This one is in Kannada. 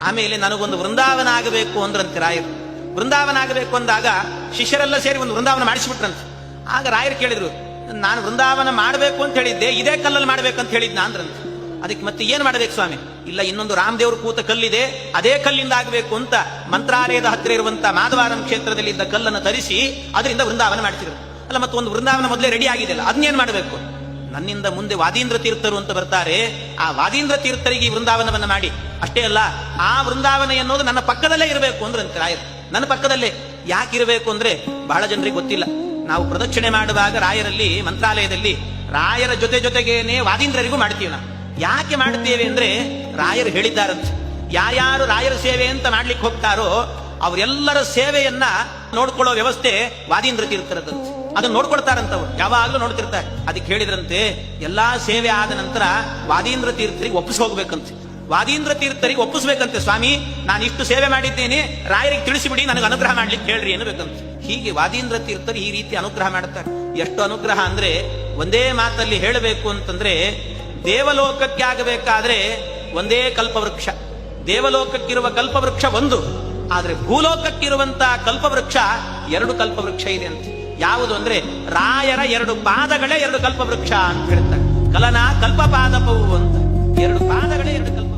ಆಮೇಲೆ ನನಗೊಂದು ವೃಂದಾವನ ಆಗಬೇಕು ಅಂದ್ರಂತೆ ರಾಯರು. ವೃಂದಾವನ ಆಗಬೇಕು ಅಂದಾಗ ಶಿಷ್ಯರೆಲ್ಲ ಸೇರಿ ಒಂದು ವೃಂದಾವನ ಮಾಡಿಸಿಬಿಟ್ರಂತೆ. ಆಗ ರಾಯರು ಕೇಳಿದ್ರು, ನಾನು ವೃಂದಾವನ ಮಾಡಬೇಕು ಅಂತ ಹೇಳಿದ್ದೆ, ಇದೇ ಕಲ್ಲಲ್ಲಿ ಮಾಡ್ಬೇಕಂತ ಹೇಳಿದ್ನ ಅಂದ್ರಂತೆ. ಅದಕ್ಕೆ ಮತ್ತೆ ಏನ್ ಮಾಡ್ಬೇಕು ಸ್ವಾಮಿ? ಇಲ್ಲ, ಇನ್ನೊಂದು ರಾಮದೇವ್ರ ಕೂತ ಕಲ್ಲಿದೆ, ಅದೇ ಕಲ್ಲಿಂದ ಆಗಬೇಕು ಅಂತ ಮಂತ್ರಾಲಯದ ಹತ್ತಿರ ಇರುವಂತ ಮಾಧವಾರಂ ಕ್ಷೇತ್ರದಲ್ಲಿ ಇದ್ದ ಕಲ್ಲನ್ನು ತರಿಸಿ ಅದರಿಂದ ವೃಂದಾವನ ಮಾಡಿಸಿದ್ರು. ಅಲ್ಲ, ಮತ್ತೆ ಒಂದು ವೃಂದಾವನ ಮೊದಲೇ ರೆಡಿ ಆಗಿದೆ ಅಲ್ಲ, ಅದನ್ನೇನ್ ಮಾಡಬೇಕು? ನನ್ನಿಂದ ಮುಂದೆ ವಾದೀಂದ್ರ ತೀರ್ಥರು ಅಂತ ಬರ್ತಾರೆ, ಆ ವಾದೀಂದ್ರ ತೀರ್ಥರಿಗೆ ಈ ವೃಂದಾವನವನ್ನ ಮಾಡಿ. ಅಷ್ಟೇ ಅಲ್ಲ, ಆ ವೃಂದಾವನ ಎನ್ನುವುದು ನನ್ನ ಪಕ್ಕದಲ್ಲೇ ಇರಬೇಕು ಅಂದ್ರಂತೆ ರಾಯರು. ನನ್ನ ಪಕ್ಕದಲ್ಲೇ ಯಾಕಿರಬೇಕು ಅಂದ್ರೆ ಬಹಳ ಜನರಿಗೆ ಗೊತ್ತಿಲ್ಲ. ನಾವು ಪ್ರದಕ್ಷಿಣೆ ಮಾಡುವಾಗ ರಾಯರಲ್ಲಿ ಮಂತ್ರಾಲಯದಲ್ಲಿ ರಾಯರ ಜೊತೆಗೇನೆ ವಾದೀಂದ್ರರಿಗೂ ಮಾಡ್ತೀವಿ. ನಾವು ಯಾಕೆ ಮಾಡ್ತೇವೆ ಅಂದ್ರೆ ರಾಯರು ಹೇಳಿದ್ದಾರಂತೆ, ಯಾರ್ಯಾರು ರಾಯರ ಸೇವೆ ಅಂತ ಮಾಡ್ಲಿಕ್ಕೆ ಹೋಗ್ತಾರೋ ಅವರೆಲ್ಲರ ಸೇವೆಯನ್ನ ನೋಡ್ಕೊಳ್ಳೋ ವ್ಯವಸ್ಥೆ ವಾದೀಂದ್ರ ತೀರ್ಥರದಂತೆ. ಅದನ್ನ ನೋಡ್ಕೊಳ್ತಾರಂತವ್ರು, ಯಾವಾಗ್ಲೂ ನೋಡ್ತಿರ್ತಾರೆ. ಅದಕ್ಕೆ ಹೇಳಿದ್ರಂತೆ, ಎಲ್ಲಾ ಸೇವೆ ಆದ ನಂತರ ವಾದೀಂದ್ರ ತೀರ್ಥರಿಗೆ ಒಪ್ಪಿಸಿ ಹೋಗ್ಬೇಕಂತೆ. ವಾದೀಂದ್ರ ತೀರ್ಥರಿಗೆ ಒಪ್ಪಿಸ್ಬೇಕಂತೆ, ಸ್ವಾಮಿ ನಾನು ಇಷ್ಟು ಸೇವೆ ಮಾಡಿದ್ದೇನೆ, ರಾಯರಿಗೆ ತಿಳಿಸಿಬಿಡಿ, ನನಗೆ ಅನುಗ್ರಹ ಮಾಡ್ಲಿಕ್ಕೆ ಹೇಳ್ರಿ ಅನ್ನಬೇಕಂತೆ. ಹೀಗೆ ವಾದೀಂದ್ರ ತೀರ್ಥರು ಈ ರೀತಿ ಅನುಗ್ರಹ ಮಾಡ್ತಾರೆ. ಎಷ್ಟು ಅನುಗ್ರಹ ಅಂದ್ರೆ ಒಂದೇ ಮಾತಲ್ಲಿ ಹೇಳಬೇಕು ಅಂತಂದ್ರೆ, ದೇವಲೋಕಕ್ಕೆ ಆಗಬೇಕಾದ್ರೆ ಒಂದೇ ಕಲ್ಪವೃಕ್ಷ, ದೇವಲೋಕಕ್ಕಿರುವ ಕಲ್ಪವೃಕ್ಷ ಒಂದು, ಆದ್ರೆ ಭೂಲೋಕಕ್ಕಿರುವಂತಹ ಕಲ್ಪವೃಕ್ಷ ಎರಡು ಕಲ್ಪವೃಕ್ಷ ಇದೆ ಅಂತ. ಯಾವುದು ಅಂದ್ರೆ ರಾಯರ ಎರಡು ಪಾದಗಳೇ ಎರಡು ಕಲ್ಪವೃಕ್ಷ ಅಂತ ಹೇಳ್ತಾರೆ. ಕಲನ ಕಲ್ಪಪಾದಪವು ಅಂತ, ಎರಡು ಪಾದಗಳೇ ಎರಡು ಕಲ್ಪ